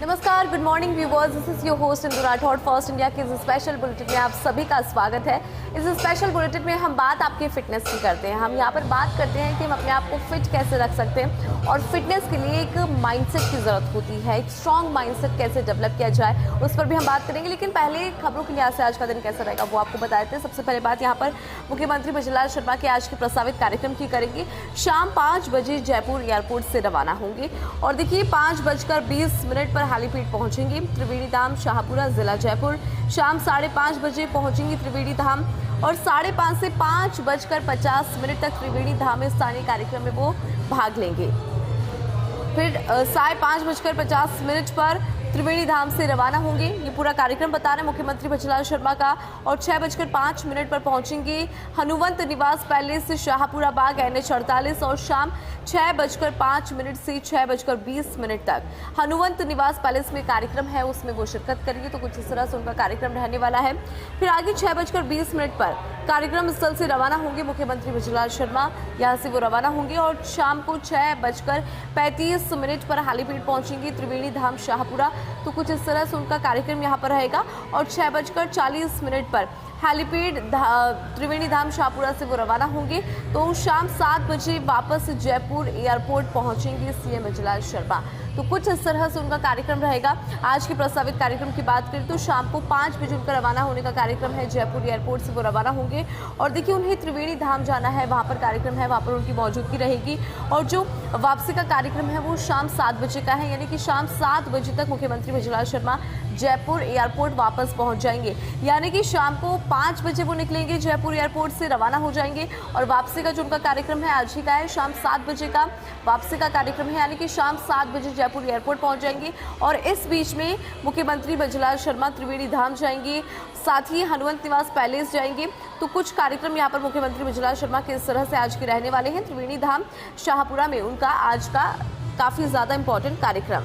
नमस्कार, good morning viewers. This is your host Indu Rathore. First India के इस स्पेशल बुलेटिन में आप सभी का स्वागत है। इस स्पेशल बुलेटिन में हम बात आपके फिटनेस की करते हैं। हम यहाँ पर बात करते हैं कि हम अपने आप को फिट कैसे रख सकते हैं और फिटनेस के लिए एक माइंडसेट की ज़रूरत होती है। एक स्ट्रॉन्ग माइंडसेट कैसे डेवलप किया जाए उस पर भी हम बात करेंगे। लेकिन पहले खबरों के लिहाज से आज का दिन कैसा रहेगा वो आपको बता देते हैं। सबसे पहले बात यहाँ पर मुख्यमंत्री भजनलाल शर्मा के आज के प्रस्तावित कार्यक्रम की करेंगे। शाम 5 बजे जयपुर एयरपोर्ट से रवाना होंगे और देखिए 5:20 पर हालीपीट पहुंचेंगे त्रिवेणी धाम शाहपुरा जिला जयपुर। शाम 5:30 बजे पहुंचेंगे त्रिवेणी धाम और 5:30 से 5:50 तक त्रिवेणी धाम में स्थानीय कार्यक्रम में वो भाग लेंगे। फिर 5:50 पर त्रिवेणी धाम से रवाना होंगे। ये पूरा कार्यक्रम बता रहे हैं मुख्यमंत्री भजनलाल शर्मा का। और 6:05 पर पहुंचेंगे हनुवंत निवास पैलेस शाहपुरा बाग NH 48 और शाम 6:05 से 6:20 तक हनुवंत निवास पैलेस में कार्यक्रम है, उसमें वो शिरकत करेंगे। तो कुछ इस तरह से उनका कार्यक्रम रहने वाला है। फिर आगे 6:20 पर कार्यक्रम स्थल से रवाना होंगे मुख्यमंत्री भजनलाल शर्मा। यहाँ से वो रवाना होंगे और शाम को 6:35 पर हालीपीट पहुंचेंगे त्रिवेणी धाम शाहपुरा। तो कुछ इस तरह से उनका कार्यक्रम यहाँ पर रहेगा। और 6:40 पर हेलीपैड त्रिवेणी धाम शाहपुरा से वो रवाना होंगे। तो शाम 7 बजे वापस जयपुर एयरपोर्ट पहुंचेंगे CM भजनलाल शर्मा। तो कुछ इस तरह से उनका कार्यक्रम रहेगा। आज के प्रस्तावित कार्यक्रम की बात करें तो शाम को 5 बजे उनका रवाना होने का कार्यक्रम है। जयपुर एयरपोर्ट से वो रवाना होंगे और देखिए उन्हें त्रिवेणी धाम जाना है, वहाँ पर कार्यक्रम है, वहाँ पर उनकी मौजूदगी रहेगी। और जो वापसी का कार्यक्रम है वो शाम 7 बजे का है, यानी कि शाम 7 बजे तक मुख्यमंत्री भजनलाल शर्मा जयपुर एयरपोर्ट वापस पहुंच जाएंगे। यानी कि शाम को 5 बजे वो निकलेंगे, जयपुर एयरपोर्ट से रवाना हो जाएंगे और वापसी का जो उनका कार्यक्रम है आज ही का है, शाम 7 बजे का वापसी का कार्यक्रम है। यानी कि शाम 7 बजे जयपुर एयरपोर्ट पहुंच जाएंगे और इस बीच में मुख्यमंत्री भजनलाल शर्मा त्रिवेणी धाम जाएंगे, साथ ही हनुवंत निवास पैलेस जाएंगे। तो कुछ कार्यक्रम यहाँ पर मुख्यमंत्री भजनलाल शर्मा के इस तरह से आज के रहने वाले हैं। त्रिवेणी धाम शाहपुरा में उनका आज का काफ़ी ज़्यादा इंपॉर्टेंट कार्यक्रम।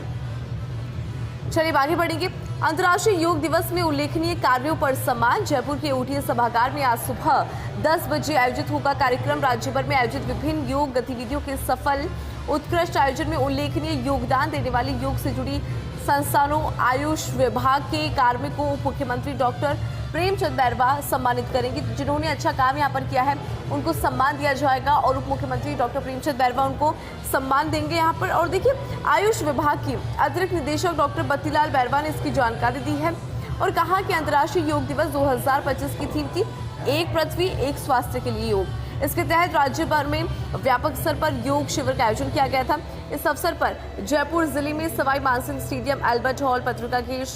चलिए आगे बढ़ेंगे। अंतर्राष्ट्रीय योग दिवस में उल्लेखनीय कार्यों पर सम्मान। जयपुर के OTS सभागार में आज सुबह 10 बजे आयोजित होगा कार्यक्रम। राज्य भर में आयोजित विभिन्न योग गतिविधियों के सफल उत्कृष्ट आयोजन में उल्लेखनीय योगदान देने वाली योग से जुड़ी संस्थानों, आयुष विभाग के कार्मिकों मुख्यमंत्री डॉक्टर प्रेमचंद बैरवा सम्मानित करेंगे। जिन्होंने अच्छा काम यहाँ पर किया है उनको सम्मान दिया जाएगा और उप मुख्यमंत्री डॉक्टर प्रेमचंद बैरवा उनको सम्मान देंगे यहाँ पर। और देखिए आयुष विभाग की अतिरिक्त निदेशक डॉक्टर बत्तीलाल बैरवा ने इसकी जानकारी दी है और कहा कि अंतर्राष्ट्रीय योग दिवस 2025 की थीम थी एक पृथ्वी एक स्वास्थ्य के लिए योग। इसके तहत राज्य भर में व्यापक स्तर पर योग शिविर का आयोजन किया गया था। इस अवसर पर जयपुर जिले में Sawai Mansingh stadium, Albert hall, पत्रिका गेट,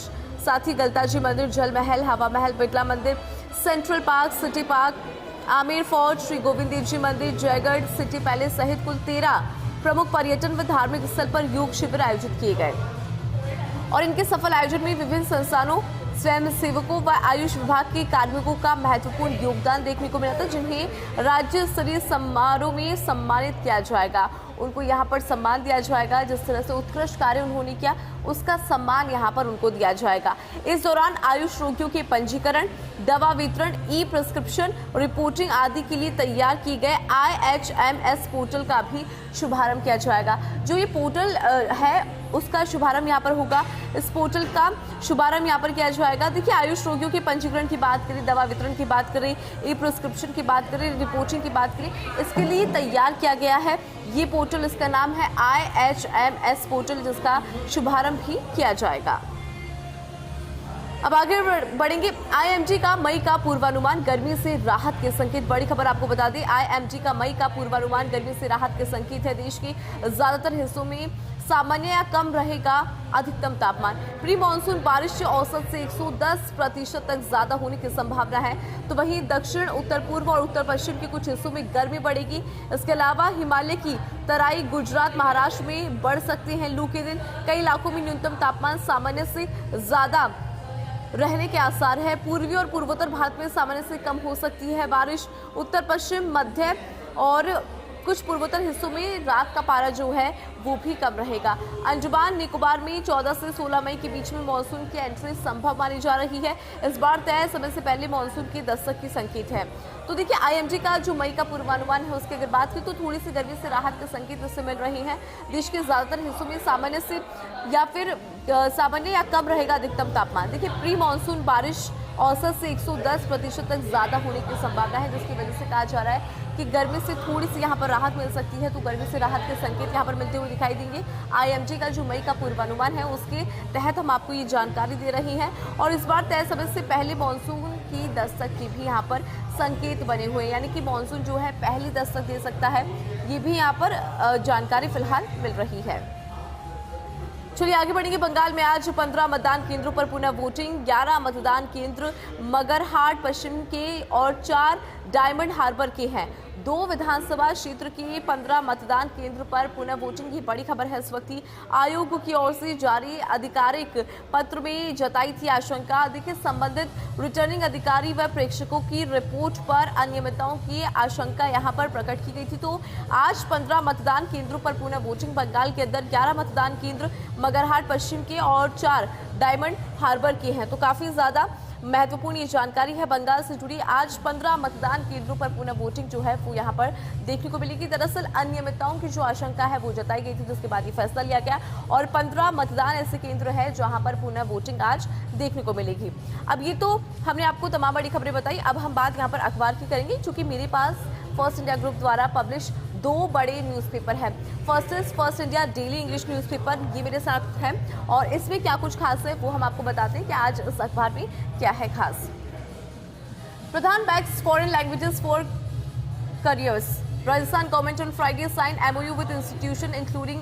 साथ ही गलताजी मंदिर, जल महल, हवा Mahal, Birla Mandir, Central Park, City Park, Amer fort, Shri Govind Dev ji Mandir, Jaigarh city palace सहित कुल 13 प्रमुख पर्यटन व धार्मिक स्थल पर योग शिविर आयोजित किए गए। और इनके सफल आयोजन में विभिन्न संस्थानों, स्वयं सेवकों व आयुष विभाग के कार्मिकों का महत्वपूर्ण योगदान देखने को मिला था, जिन्हें राज्य स्तरीय समारोह में सम्मानित किया जाएगा। उनको यहाँ पर सम्मान दिया जाएगा। जिस तरह से उत्कृष्ट कार्य उन्होंने किया उसका सम्मान यहाँ पर उनको दिया जाएगा। इस दौरान आयुष रोगियों के पंजीकरण, दवा वितरण, प्रिस्क्रिप्शन, रिपोर्टिंग आदि के लिए तैयार किए गए IHMS पोर्टल का भी शुभारंभ किया जाएगा। जो ये पोर्टल है उसका शुभारंभ यहाँ पर होगा। इस पोर्टल का शुभारंभ यहाँ पर किया जाएगा। देखिए आयुष रोगियों के पंजीकरण की बात करें, दवा वितरण की बात करें, प्रिस्क्रिप्शन की बात करें, रिपोर्टिंग की बात करें, इसके लिए तैयार किया गया है ये पोर्टल। इसका नाम है IHMS पोर्टल, जिसका शुभारंभ भी किया जाएगा। अब आगे बढ़ेंगे। IMD का मई का पूर्वानुमान, गर्मी से राहत के संकेत। बड़ी खबर आपको बता दें, IMD का मई का पूर्वानुमान गर्मी से राहत के संकेत है। देश के ज्यादातर हिस्सों में सामान्य या कम रहेगा अधिकतम तापमान। प्री मानसून बारिश औसत से 110% तक ज्यादा होने की संभावना है। तो वहीं दक्षिण, उत्तर पूर्व और उत्तर पश्चिम के कुछ हिस्सों में गर्मी बढ़ेगी। इसके अलावा हिमालय की तराई, गुजरात, महाराष्ट्र में बढ़ सकते हैं लू के दिन। कई इलाकों में न्यूनतम तापमान सामान्य से ज्यादा रहने के आसार है। पूर्वी और पूर्वोत्तर भारत में सामान्य से कम हो सकती है बारिश। उत्तर पश्चिम, मध्य और कुछ पूर्वोत्तर हिस्सों में रात का पारा जो है वो भी कम रहेगा। अंडमान निकोबार में 14 से 16 मई के बीच में मानसून की एंट्री संभव मानी जा रही है। इस बार तय समय से पहले मानसून की दस्तक की संकेत है। तो देखिए आईएमडी का जो मई का पूर्वानुमान है उसकी अगर बात करें तो थोड़ी सी गर्मी से राहत के संकेत इससे मिल रहे हैं। देश के ज्यादातर हिस्सों में सामान्य से या फिर सामान्य या कम रहेगा अधिकतम तापमान। देखिए प्री मानसून बारिश औसत से 110% तक ज्यादा होने की संभावना है, जिसकी वजह से कहा जा रहा है कि गर्मी से थोड़ी सी यहाँ पर राहत मिल सकती है। तो गर्मी से राहत के संकेत यहाँ पर मिलते हुए दिखाई देंगे। आईएमडी का जो मई का पूर्वानुमान है उसके तहत हम आपको ये जानकारी दे रहे हैं। और इस बार तय समय से पहले मानसून की दस्तक की भी यहाँ पर संकेत बने हुए हैं, यानी कि मानसून जो है पहली दस्तक दे सकता है। ये भी यहाँ पर जानकारी फिलहाल मिल रही है। चलिए आगे बढ़ेंगे। बंगाल में आज 15 मतदान केंद्रों पर पुनः वोटिंग। 11 मतदान केंद्र मगरहाट पश्चिम के और 4 डायमंड हार्बर के हैं। 2 विधानसभा क्षेत्र के 15 मतदान केंद्र पर पुनः वोटिंग की बड़ी खबर है। इस वक्त आयोग की ओर से जारी आधिकारिक पत्र में जताई थी आशंका। देखिए संबंधित रिटर्निंग अधिकारी व प्रेक्षकों की रिपोर्ट पर अनियमितताओं की आशंका यहां पर प्रकट की गई थी। तो आज 15 मतदान केंद्रों पर पुनः वोटिंग। बंगाल के अंदर 11 मतदान केंद्र मगरहाट पश्चिम के और 4 डायमंड हार्बर के हैं। तो काफी ज्यादा महत्वपूर्ण ये जानकारी है बंगाल से जुड़ी। आज 15 मतदान केंद्रों पर पुनः वोटिंग जो है वो यहाँ पर देखने को मिलेगी। दरअसल अनियमितताओं की जो आशंका है वो जताई गई थी, जिसके बाद ये फैसला लिया गया और 15 मतदान ऐसे केंद्र है जहां पर पुनः वोटिंग आज देखने को मिलेगी। अब ये तो हमने आपको तमाम बड़ी खबरें बताई। अब हम बात यहाँ पर अखबार की करेंगे, क्योंकि मेरे पास फर्स्ट इंडिया ग्रुप द्वारा पब्लिश 2 बड़े न्यूज़पेपर है। First India daily English newspaper ये मेरे साथ है और इसमें क्या कुछ खास है वो हम आपको बताते हैं कि आज इस अखबार में क्या है खास। Pradhan backs foreign languages for careers. Rajasthan government on Friday signed MOU with institution including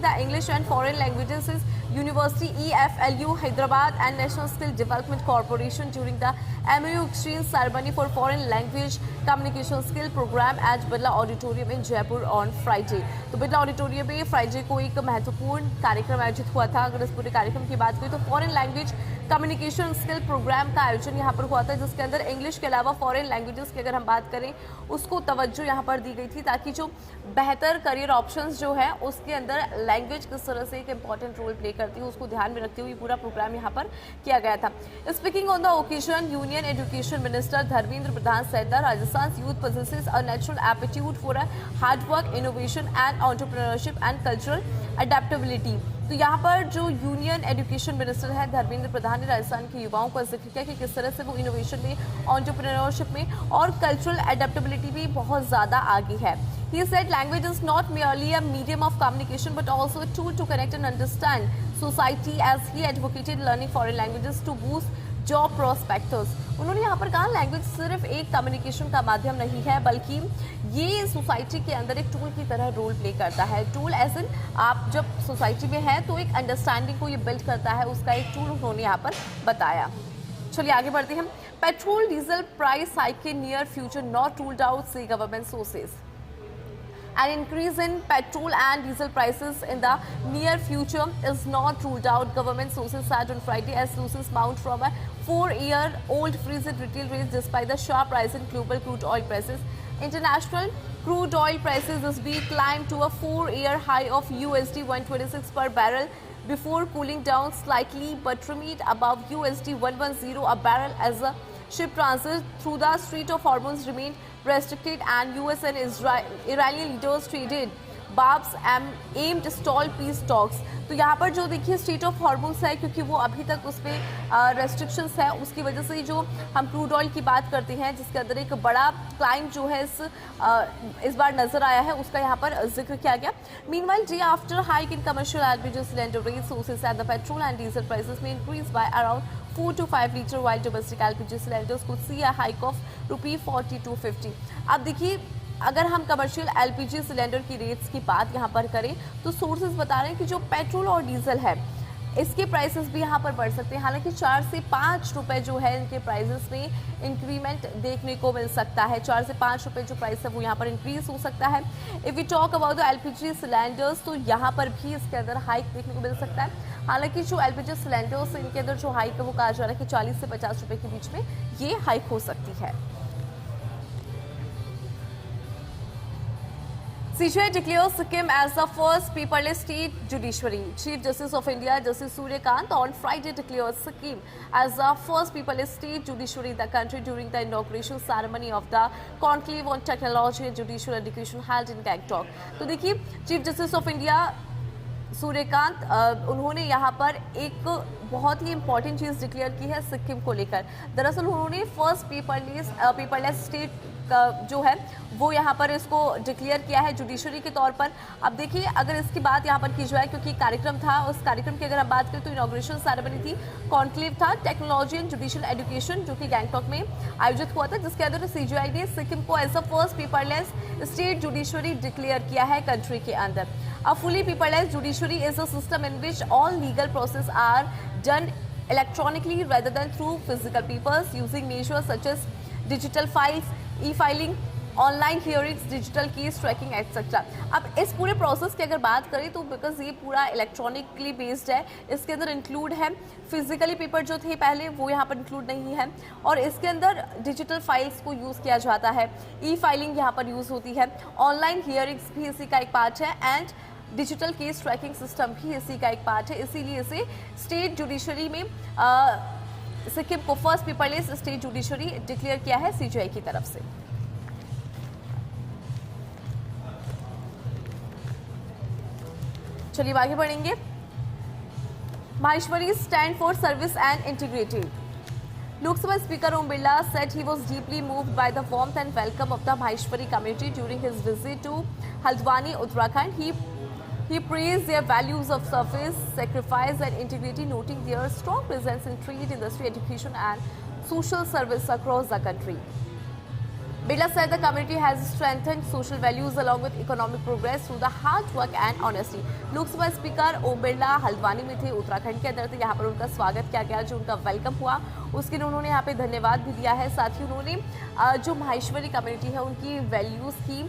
the English and Foreign Languages University EFLU Hyderabad and National Skill Development Corporation during the MOU exchange ceremony for Foreign Language Communication Skill Program at Birla Auditorium in Jaipur on Friday। तो Birla auditorium में Friday को एक महत्वपूर्ण कार्यक्रम आयोजित हुआ था। अगर इस पूरे कार्यक्रम की बात करें तो foreign language communication skill program का आयोजन यहाँ पर हुआ था, जिसके अंदर इंग्लिश के अलावा फॉरेन लैंग्वेजेस की अगर हम बात करें उसको तवज्जो यहाँ पर दी गई थी, ताकि जो बेहतर करियर ऑप्शंस जो है उसके अंदर लैंग्वेज किस तरह से एक इंपॉर्टेंट रोल प्ले करती है उसको ध्यान में रखते हुए पूरा प्रोग्राम यहाँ पर किया गया था। Speaking on the occasion, union education minister Dharmendra Pradhan said that Rajasthan's youth possesses a natural aptitude for a hard work, innovation and entrepreneurship and cultural adaptability। तो यहाँ पर जो यूनियन एजुकेशन मिनिस्टर है धर्मेंद्र प्रधान ने राजस्थान के युवाओं का जिक्र किया कि किस तरह से वो इनोवेशन में, एंटरप्रेन्योरशिप में और कल्चरल एडेप्टेबिलिटी भी बहुत ज़्यादा आगे है। He said language is not merely a medium of communication but also a tool to connect and understand society, as he advocated learning foreign languages to boost job prospectors. उन्होंने यहाँ पर कहा language सिर्फ एक कम्युनिकेशन का माध्यम नहीं है, बल्कि ये सोसाइटी के अंदर एक टूल की तरह रोल प्ले करता है। टूल एज इन आप जब सोसाइटी में हैं तो एक अंडरस्टैंडिंग को ये बिल्ड करता है, उसका एक टूल उन्होंने यहाँ पर बताया। चलिए आगे बढ़ते हैं। पेट्रोल डीजल प्राइस हाइक के near future not ruled out से government sources. An increase in petrol and diesel prices in the near future is not ruled out, government sources said on Friday, as losses mount from a 4-year-old freeze in retail rates despite the sharp rise in global crude oil prices. International crude oil prices this week climbed to a 4-year high of USD 126 per barrel before cooling down slightly, but remained above USD 110 a barrel as a ship transit through the Strait of Hormuz remained restricted and US and Iranian leaders traded Babs aimed stall peace talks। तो यहाँ पर जो देखिए straight of Hormuz है, क्योंकि वो अभी तक उस पर रेस्ट्रिक्शंस है, उसकी वजह से जो हम क्रूड ऑयल की बात करते हैं जिसके अंदर एक बड़ा क्लाइंब जो है इस बार नजर आया है, उसका यहाँ पर जिक्र किया गया। Meanwhile day after hike in commercial LPG cylinder rates, sources at the petrol and diesel prices में increase by around 4 to 5 litre, while domestic LPG cylinders could see a hike of ₹40 to 50। अब देखिए अगर हम commercial LPG cylinder की rates की बात यहाँ पर करें तो सोर्सेज बता रहे हैं कि जो पेट्रोल और डीजल है इसके प्राइसेस भी यहाँ पर बढ़ सकते हैं। हालांकि 4 से 5 रुपए जो है इनके प्राइसेस में इंक्रीमेंट देखने को मिल सकता है। 4 से 5 रुपए जो प्राइस है वो यहाँ पर इंक्रीज हो सकता है। If we talk about the LPG cylinders तो यहाँ पर भी इसके अंदर हाइक देखने को मिल सकता है। हालांकि जो एलपीजी सिलेंडर्स इनके अंदर जो हाइक है वो कहा जा रहा है कि 40 से 50 रुपए के बीच में ये हाइक हो सकती है। CJI declares Sikkim as the first paperless state judiciary. Chief Justice of India, Justice Suryakant, on Friday declared Sikkim as the first paperless state judiciary in the country during the inauguration ceremony of the Conclave on Technology and Judicial Education held in Gangtok. तो देखिए, Chief Justice of India Suryakant उन्होंने यहाँ पर एक बहुत ही important चीज़ declare की है सिक्किम को लेकर। दरअसल उन्होंने फर्स्ट पेपरलेस स्टेट का जो है वो यहाँ पर इसको डिक्लेयर किया है जुडिशरी के तौर पर। अब देखिए, अगर इसकी बात यहाँ पर की जाए, क्योंकि कार्यक्रम था, उस कार्यक्रम की अगर हम बात करें तो इनॉग्रेशन सेरेमनी थी, कॉन्क्लेव था टेक्नोलॉजी एंड जुडिशियल एजुकेशन, जो कि गैंगटॉक में आयोजित हुआ था, जिसके अंदर CJI ने सिक्किम को as a first paperless state judiciary declare किया है कंट्री के अंदर। A fully paperless judiciary is a system in which all legal processes are done electronically rather than through physical papers using measures such as digital files, e-filing, online hearings, digital case tracking etcetera. अब इस पूरे process की अगर बात करें तो because ये पूरा इलेक्ट्रॉनिकली बेस्ड है, इसके अंदर इंक्लूड है फिजिकली पेपर जो थे पहले वो यहाँ पर इंक्लूड नहीं है, और इसके अंदर डिजिटल फाइल्स को यूज़ किया जाता है, ई फाइलिंग यहाँ पर यूज़ होती है, ऑनलाइन हियरिंग्स भी इसी का एक पार्ट है, and digital case tracking system भी इसी का एक पार्ट है। इसीलिए इसे स्टेट जुडिशरी में सिक्किम को first paperless state judiciary declare किया है CJI की तरफ से। चलिए आगे बढ़ेंगे। Maheshwari stand for service and integrity. Lok Sabha speaker Om Birla said he was deeply moved by the warmth and welcome of the Maheshwari community during his visit to Haldwani, Uttarakhand. He praised their values of service, sacrifice and integrity, noting their strong presence in trade, industry, education and social service across the country. Birla said the community has strengthened social values along with economic progress through the hard work and honesty. Lok Sabha speaker Om Birla Haldwani में थे, उत्तराखंड के अंदर थे, यहाँ पर उनका स्वागत किया गया, जो उनका वेलकम हुआ उसके लिए उन्होंने यहाँ पे धन्यवाद भी दिया है। साथ ही उन्होंने जो माहेश्वरी कम्युनिटी है उनकी वैल्यूज़ की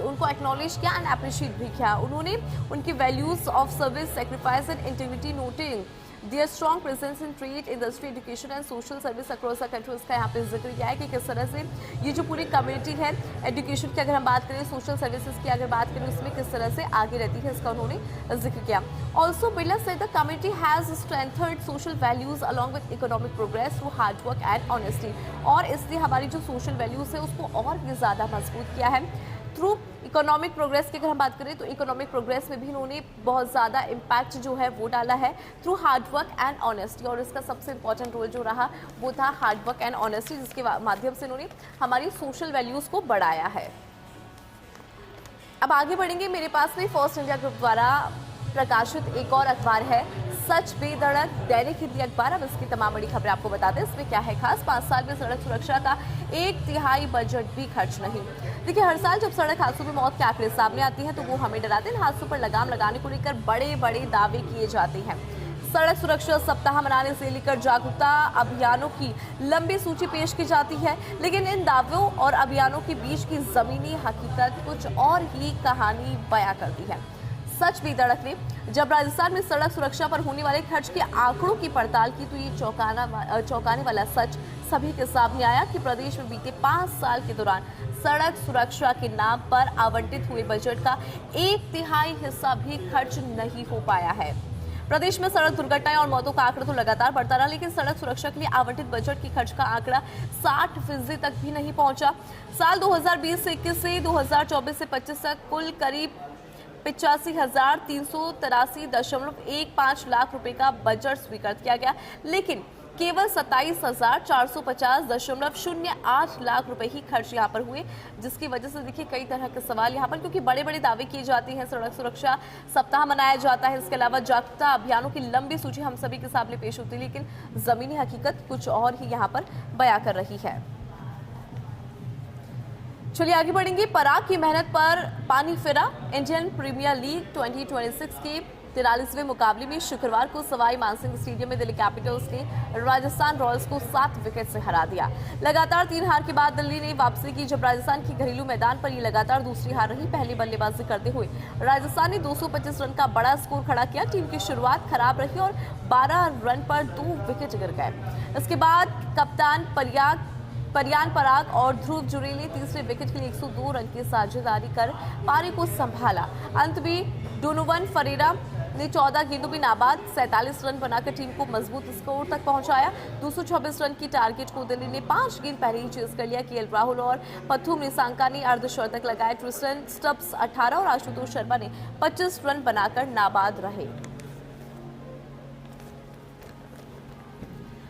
उनको एक्नॉलेज किया एंड अप्रिशिएट भी किया। उन्होंने उनकी values of service, sacrifice and integrity, noting their strong presence in trade, industry, education and social service across the country, इसका यहाँ पे जिक्र किया है कि किस तरह से ये जो पूरी कम्युनिटी है, एजुकेशन की अगर हम बात करें, सोशल सर्विसेज की अगर बात करें, उसमें किस तरह से आगे रहती है, इसका उन्होंने जिक्र किया। Also Birla said the community has strengthened social values along with economic progress through hard work and honesty, और इसलिए हमारी जो सोशल वैल्यूज़ है उसको और भी ज़्यादा मजबूत किया है। थ्रू इकोनॉमिक प्रोग्रेस की अगर हम बात करें तो इकोनॉमिक प्रोग्रेस में भी इन्होंने बहुत ज़्यादा इम्पैक्ट जो है वो डाला है through hard work and honesty, और इसका सबसे इंपॉर्टेंट रोल जो रहा वो था हार्ड वर्क एंड ऑनेस्टी, जिसके माध्यम से इन्होंने हमारी सोशल वैल्यूज़ को बढ़ाया है। अब आगे बढ़ेंगे। मेरे पास में फर्स्ट इंडिया ग्रुप द्वारा प्रकाशित एक और अखबार है सच बेधड़क दैनिक हिंदी अखबार। अब इसकी तमाम बड़ी खबरें आपको बताते हैं, इसमें क्या है खास। 5 साल में सड़क सुरक्षा का 1/3 बजट भी खर्च नहीं। देखिए, हर साल जब सड़क हादसों में मौत के आंकड़े सामने आते हैं तो वो हमें डराते हैं। हादसों पर लगाम लगाने को लेकर बड़े बड़े दावे किए जाते हैं। सड़क सुरक्षा सप्ताह मनाने से लेकर जागरूकता अभियानों की लंबी सूची पेश की जाती है, लेकिन इन दावों और अभियानों के बीच की जमीनी हकीकत कुछ और ही कहानी बयां करती है। सच बेधड़क ने जब राजस्थान में सड़क सुरक्षा पर होने वाले खर्च के आंकड़ों की पड़ताल की तो ये चौंकाने वाला सच सभी के सामने आया कि प्रदेश में बीते 5 साल के दौरान सड़क सुरक्षा के नाम पर आवंटित हुए बजट का 1/3 हिस्सा भी खर्च नहीं हो पाया है। प्रदेश में सड़क दुर्घटनाएं और मौतों का आंकड़ा तो लगातार बढ़ता रहा, लेकिन सड़क सुरक्षा के लिए आवंटित बजट की खर्च का आंकड़ा 60% तक भी नहीं पहुंचा। साल 2020 से 21 से 2024 से 25 तक कुल करीब 85,383.15 लाख रुपए का बजट स्वीकृत किया गया, लेकिन केवल 27,450.08 लाख रुपए ही खर्च यहाँ पर हुए, जिसकी वजह से देखिए कई तरह के सवाल यहाँ पर, क्योंकि बड़े बड़े दावे किए जाते हैं, सड़क सुरक्षा सप्ताह मनाया जाता है, इसके अलावा जागरूकता अभियानों की लंबी सूची हम सभी के सामने पेश होती है, लेकिन जमीनी हकीकत कुछ और ही यहाँ पर बयां कर रही है। चलिए आगे बढ़ेंगे। पराग की मेहनत पर पानी फिरा। इंडियन प्रीमियर लीग 2026 के 43वें मुकाबले में शुक्रवार को सवाई मानसिंह स्टेडियम में दिल्ली कैपिटल्स ने राजस्थान रॉयल्स को 7 विकेट से हरा दिया। लगातार 3 हार के बाद दिल्ली ने वापसी की, जब राजस्थान की घरेलू मैदान पर ये लगातार दूसरी हार रही। पहले बल्लेबाजी करते हुए राजस्थान ने 225 रन का बड़ा स्कोर खड़ा किया। टीम की शुरुआत खराब रही और 12 रन पर 2 विकेट गिर गए। इसके बाद कप्तान परियान पराग और ध्रुव जुरेल ने तीसरे विकेट के लिए 102 रन की साझेदारी कर पारी को संभाला। अंत में डोनोवन फरेरा ने 14 गेंदों में नाबाद 47 रन बनाकर टीम को मजबूत स्कोर तक पहुंचाया। 226 रन की टारगेट को दिल्ली ने 5 गेंद पहले ही चेस कर लिया। केएल राहुल और पथुम निसांका ने अर्धशतक लगाए। ट्रिस्टन स्टब्स 18 और आशुतोष शर्मा ने 25 रन बनाकर नाबाद रहे।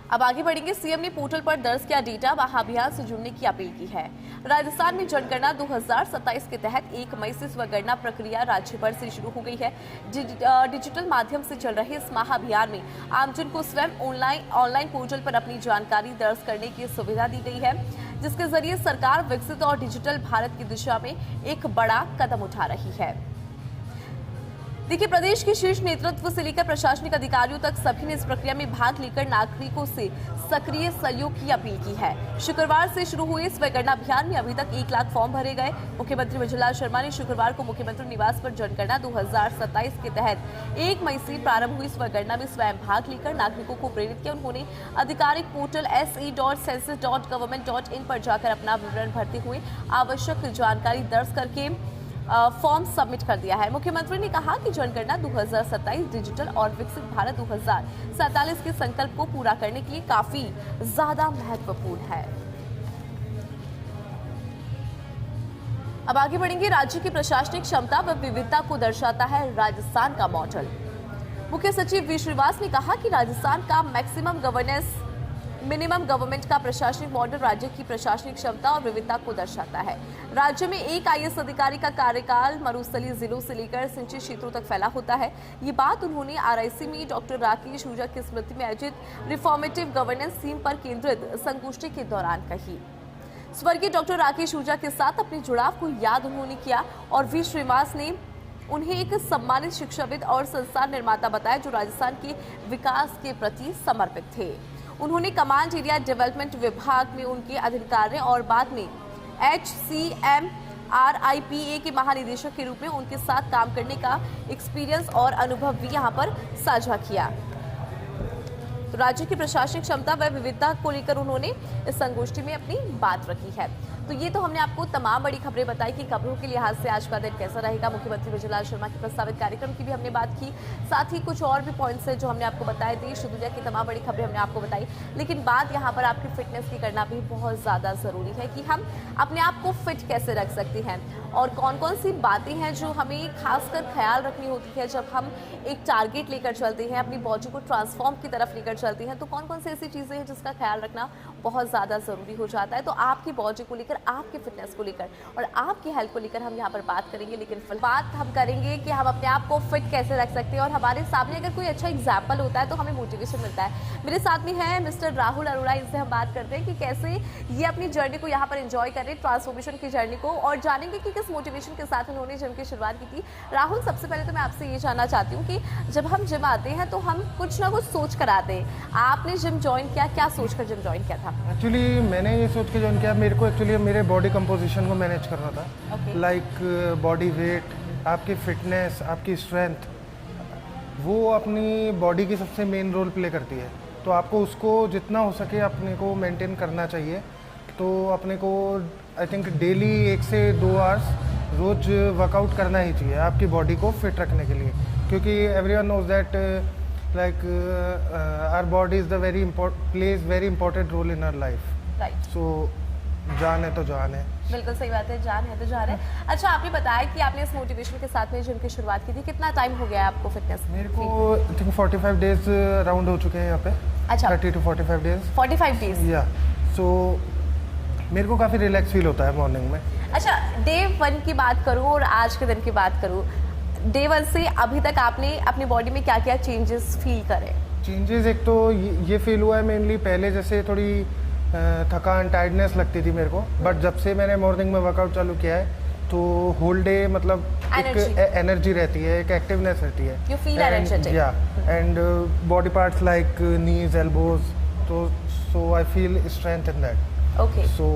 अब आगे बढ़ेंगे। सीएम ने पोर्टल पर दर्ज किया डेटा, महाअभियान से जुड़ने की अपील की है। राजस्थान में जनगणना 2027 के तहत 1 मई से स्वगणना प्रक्रिया राज्य भर से शुरू हो गई है। डिजिटल माध्यम से चल रहे इस महाअभियान में आमजन को स्वयं ऑनलाइन पोर्टल पर अपनी जानकारी दर्ज करने की सुविधा दी गई है, जिसके जरिए सरकार विकसित और डिजिटल भारत की दिशा में एक बड़ा कदम उठा रही है। देखिए, प्रदेश के शीर्ष नेतृत्व से लेकर प्रशासनिक अधिकारियों तक सभी ने इस प्रक्रिया में भाग लेकर नागरिकों से सक्रिय सहयोग की अपील की है। शुक्रवार से शुरू हुए स्वगणना अभियान में अभी तक 1 लाख फॉर्म भरे गए। मुख्यमंत्री विजयलाल शर्मा ने शुक्रवार को मुख्यमंत्री निवास पर जनगणना 2027 के तहत 1 मई से प्रारंभ हुई स्वगणना में स्वयं भाग लेकर नागरिकों को प्रेरित किया। उन्होंने आधिकारिक पोर्टल se.census.government.in पर जाकर अपना विवरण भरते हुए आवश्यक जानकारी दर्ज करके फॉर्म सबमिट कर दिया है। मुख्यमंत्री ने कहा कि जनगणना 2027 डिजिटल और विकसित भारत 2047 के संकल्प को पूरा करने के लिए काफी ज्यादा महत्वपूर्ण है। अब आगे बढ़ेंगे। राज्य की प्रशासनिक क्षमता व विविधता को दर्शाता है राजस्थान का मॉडल। मुख्य सचिव वी श्रीवास ने कहा कि राजस्थान का मैक्सिमम गवर्नेंस मिनिमम गवर्नमेंट का प्रशासनिक मॉडल राज्य की प्रशासनिक क्षमता और विविधता को दर्शाता है। राज्य में एक आईएएस अधिकारी का कार्यकाल मरुस्थलीय जिलों से लेकर सिंचित क्षेत्रों तक फैला होता है। ये बात उन्होंने आरआईसी में डॉक्टर राकेश ऊर्जा की स्मृति में आयोजित रिफॉर्मेटिव गवर्नेंस थीम पर केंद्रित संगोष्ठी के दौरान कही। स्वर्गीय डॉक्टर राकेश ऊर्जा के साथ अपने जुड़ाव को याद उन्होंने किया और वी श्रीवास ने उन्हें एक सम्मानित शिक्षाविद और संस्थान निर्माता बताया जो राजस्थान के विकास के प्रति समर्पित थे। उन्होंने कमांड एरिया डेवलपमेंट विभाग में उनके अधिकारी और बाद में HCMRIPA के महानिदेशक के रूप में उनके साथ काम करने का एक्सपीरियंस और अनुभव भी यहां पर साझा किया। तो राज्य की प्रशासनिक क्षमता व विविधता को लेकर उन्होंने इस संगोष्ठी में अपनी बात रखी है। तो ये तो हमने आपको तमाम बड़ी खबरें बताई कि खबरों के लिहाज से आज का दिन कैसा रहेगा। मुख्यमंत्री विजयलाल शर्मा के प्रस्तावित कार्यक्रम की भी हमने बात की, साथ ही कुछ और भी पॉइंट्स है जो हमने आपको बताए। देश दुनिया की तमाम बड़ी खबरें हमने आपको बताई, लेकिन बात यहाँ पर आपकी फिटनेस की करना भी बहुत ज़्यादा ज़रूरी है कि हम अपने आप को फिट कैसे रख सकते हैं और कौन कौन सी बातें हैं जो हमें खासकर ख्याल रखनी होती है जब हम एक टारगेट लेकर चलते हैं, अपनी बॉडी को ट्रांसफॉर्म की तरफ लेकर चलते हैं। तो कौन कौन सी ऐसी चीज़ें हैं जिसका ख्याल रखना बहुत ज़्यादा ज़रूरी हो जाता है। तो आपकी बॉडी को लेकर, आपकी फिटनेस को लेकर और आपकी हेल्थ को लेकर हम यहाँ पर बात करेंगे, लेकिन बात हम करेंगे कि हम अपने आप को फिट कैसे रख सकते हैं और हमारे सामने अगर कोई अच्छा एग्जाम्पल होता है तो हमें मोटिवेशन मिलता है। मेरे साथ में है मिस्टर राहुल अरोड़ा, इनसे हम बात करते हैं कि कैसे ये अपनी जर्नी को यहाँ पर एंजॉय कर रहे, ट्रांसफॉर्मेशन की जर्नी को, और जानेंगे कि किस मोटिवेशन के साथ उन्होंने जिम की शुरुआत की थी। राहुल, सबसे पहले तो मैं आपसे ये जानना चाहती हूँ कि जब हम जिम आते हैं तो हम कुछ ना कुछ सोच कर आते हैं। आपने जिम ज्वाइन किया, क्या सोच कर जिम ज्वाइन किया था? एक्चुअली मैंने ये सोच के ज्वाइन किया, मेरे को एक्चुअली मेरे बॉडी कंपोजिशन को मैनेज करना था। लाइक बॉडी वेट, आपकी फिटनेस, आपकी स्ट्रेंथ, वो अपनी बॉडी की सबसे मेन रोल प्ले करती है। तो आपको उसको जितना हो सके अपने को मेंटेन करना चाहिए। तो अपने को आई थिंक डेली 1 से 2 आवर्स रोज वर्कआउट करना ही चाहिए आपकी बॉडी को फिट रखने के लिए, क्योंकि everyone knows that like our body is the plays very important role in our life. Right. So जान है तो जान है। बिल्कुल सही बात है, जान है तो जान है। अच्छा, आपने बताया कि आपने इस मोटिवेशन के साथ में जिम की शुरुआत की थी। कितना टाइम हो गया है आपको फिटनेस? मेरे को आई थिंक 45 डेज राउंड हो चुके हैं यहाँ पे। अच्छा, 30 to 45 डेज। 45 डेज, या सो मेरे को काफ़ी रिलैक्स फील होता है मॉर्निंग में। अच्छा, डे 1 की बात करूँ और आज के दिन की बात करूँ, डे 1 से अभी तक आपने अपनी बॉडी में क्या क्या चेंजेस फील करे? चेंजेस एक तो ये फील हुआ है मेनली, पहले जैसे थोड़ी थकान, टायर्डनेस लगती थी मेरे को, बट जब से मैंने मॉर्निंग में वर्कआउट चालू किया है तो होल डे मतलब एक एनर्जी रहती है, एक एक्टिवनेस रहती है। You feel energetic. या and body parts like knees, elbows, तो so I feel strength in that. Okay. So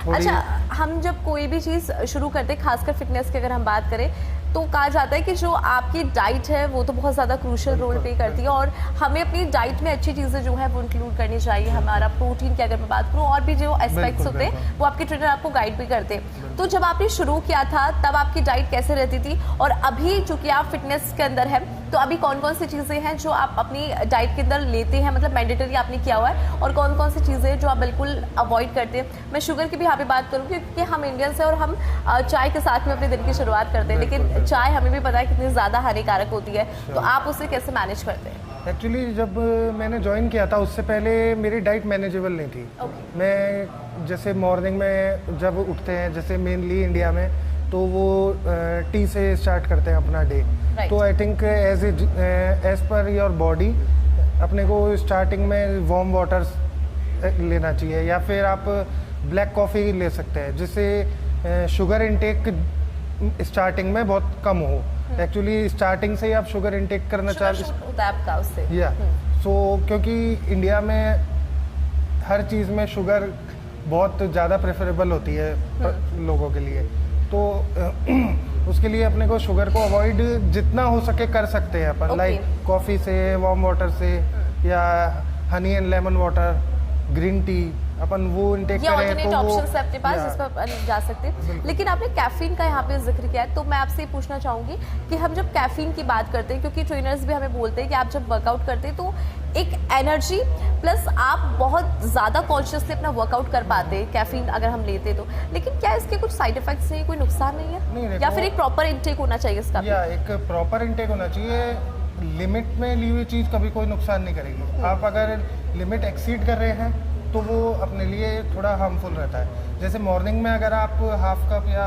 अच्छा, हम जब कोई भी चीज़ शुरू करते हैं, खासकर फिटनेस की अगर हम बात करें, तो कहा जाता है कि जो आपकी डाइट है वो तो बहुत ज़्यादा क्रूशियल रोल प्ले करती है और हमें अपनी डाइट में अच्छी चीज़ें जो है वो इंक्लूड करनी चाहिए। हमारा प्रोटीन की अगर मैं बात करूँ और भी जो एस्पेक्ट्स होते हैं वो आपके ट्रेनर आपको गाइड भी करते हैं। तो जब आपने शुरू किया था तब आपकी डाइट कैसे रहती थी और अभी चूंकि आप फिटनेस के अंदर हैं तो अभी कौन कौन सी चीज़ें हैं जो आप अपनी डाइट के अंदर लेते हैं, मतलब मैंडेटरी आपने किया हुआ है, और कौन कौन सी चीज़ें हैं जो आप बिल्कुल अवॉइड करते हैं? मैं शुगर की भी यहाँ पे बात करूँगी क्योंकि हम इंडियंस हैं और हम चाय के साथ में अपने दिन की शुरुआत करते हैं, लेकिन चाय हमें भी पता है कितनी ज़्यादा हानिकारक होती है, तो आप उसे कैसे मैनेज करते हैं? एक्चुअली जब मैंने ज्वाइन किया था उससे पहले मेरी डाइट मैनेजेबल नहीं थी। मैं जैसे मॉर्निंग में जब उठते हैं, जैसे मेनली इंडिया में तो वो टी से स्टार्ट करते हैं अपना डे। तो I think as per your body अपने को स्टार्टिंग में वार्म वाटर लेना चाहिए या फिर आप ब्लैक कॉफ़ी ले सकते हैं जिससे शुगर इनटेक स्टार्टिंग में बहुत कम हो। एक्चुअली स्टार्टिंग से ही आप शुगर इनटेक करना चाहिए या क्योंकि इंडिया में हर चीज़ में शुगर बहुत ज़्यादा प्रेफरेबल होती है लोगों के लिए, तो उसके लिए अपने को शुगर को अवॉइड जितना हो सके कर सकते हैं अपन। लाइक कॉफ़ी से, वार्म वाटर से या honey and lemon water, green tea अपन वो इंटेक करें तो ऑप्शंस है अपने पास जिस पर अपन जा सकते हैं। लेकिन आपने कैफीन का यहाँ पे जिक्र किया है तो मैं आपसे पूछना चाहूँगी कि हम जब कैफीन की बात करते हैं, क्योंकि ट्रेनर्स भी हमें बोलते हैं कि आप जब वर्कआउट करते हैं तो एक एनर्जी प्लस आप बहुत ज़्यादा कॉन्शियसली अपना वर्कआउट कर पाते हैं कैफीन अगर हम लेते तो, लेकिन क्या इसके कुछ साइड इफेक्ट्स नहीं, कोई नुकसान नहीं है? नहीं, या फिर एक प्रॉपर इंटेक होना चाहिए इसका? या एक प्रॉपर इंटेक होना चाहिए। लिमिट में ली हुई चीज़ कभी कोई नुकसान नहीं करेगी। आप अगर लिमिट एक्सीड कर रहे हैं तो वो अपने लिए थोड़ा हार्मफुल रहता है। जैसे मॉर्निंग में अगर आप हाफ कप या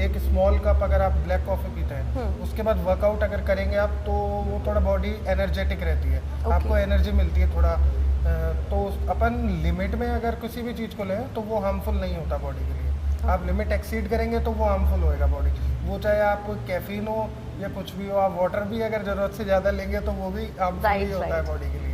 एक स्मॉल कप अगर आप ब्लैक कॉफ़ी पीते हैं उसके बाद वर्कआउट अगर करेंगे आप तो वो थोड़ा बॉडी एनर्जेटिक रहती है, आपको एनर्जी मिलती है थोड़ा। तो अपन लिमिट में अगर किसी भी चीज़ को लें तो वो हार्मफुल नहीं होता बॉडी के लिए। आप लिमिट एक्सीड करेंगे तो वो हार्मफुल होएगा बॉडी, वो चाहे आप कैफीन हो या कुछ भी हो। आप वाटर भी अगर ज़रूरत से ज़्यादा लेंगे तो वो भी हार्मफुल ही होता है बॉडी के लिए।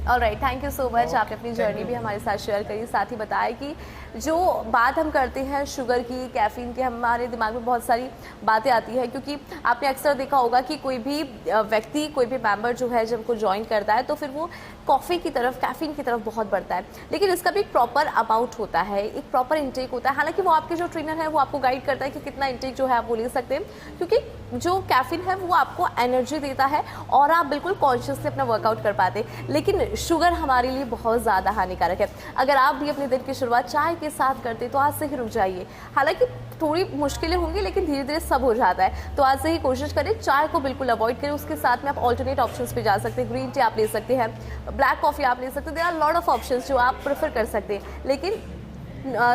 Alright, thank you so much. आपने अपनी जर्नी भी हमारे साथ शेयर करी, साथ ही बताया कि जो बात हम करते हैं शुगर की, कैफीन की, हमारे दिमाग में बहुत सारी बातें आती है क्योंकि आपने अक्सर देखा होगा कि कोई भी व्यक्ति, कोई भी मेंबर जो है जब को ज्वाइन करता है तो फिर वो कॉफ़ी की तरफ, कैफीन की तरफ बहुत बढ़ता है, लेकिन इसका भी एक प्रॉपर अमाउंट होता है, एक प्रॉपर इंटेक होता है। हालांकि वो आपके जो ट्रेनर है वो आपको गाइड करता है कि कितना इंटेक जो है आप वो ले सकते हैं, क्योंकि जो कैफीन है वो आपको एनर्जी देता है और आप बिल्कुल कॉन्शियसली अपना वर्कआउट कर पाते हैं। लेकिन शुगर हमारे लिए बहुत ज़्यादा हानिकारक है। अगर आप भी अपने दिन की शुरुआत चाय के साथ करते तो आज से ही रुक जाइए। हालांकि थोड़ी मुश्किलें होंगी लेकिन धीरे धीरे सब हो जाता है, तो आज से ही कोशिश करें चाय को बिल्कुल अवॉइड करें। उसके साथ में आप ऑल्टरनेट ऑप्शंस पे जा सकते हैं, ग्रीन टी आप ले सकते हैं, ब्लैक कॉफ़ी आप ले सकते हैं, there are lot of options जो आप प्रेफर कर सकते हैं, लेकिन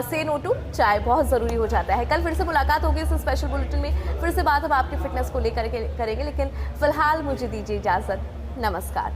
से नो टू चाय बहुत ज़रूरी हो जाता है। कल फिर से मुलाकात होगी इस स्पेशल बुलेटिन में, फिर से बात हम आपकी फिटनेस को लेकर करेंगे, लेकिन फिलहाल मुझे दीजिए इजाज़त। नमस्कार।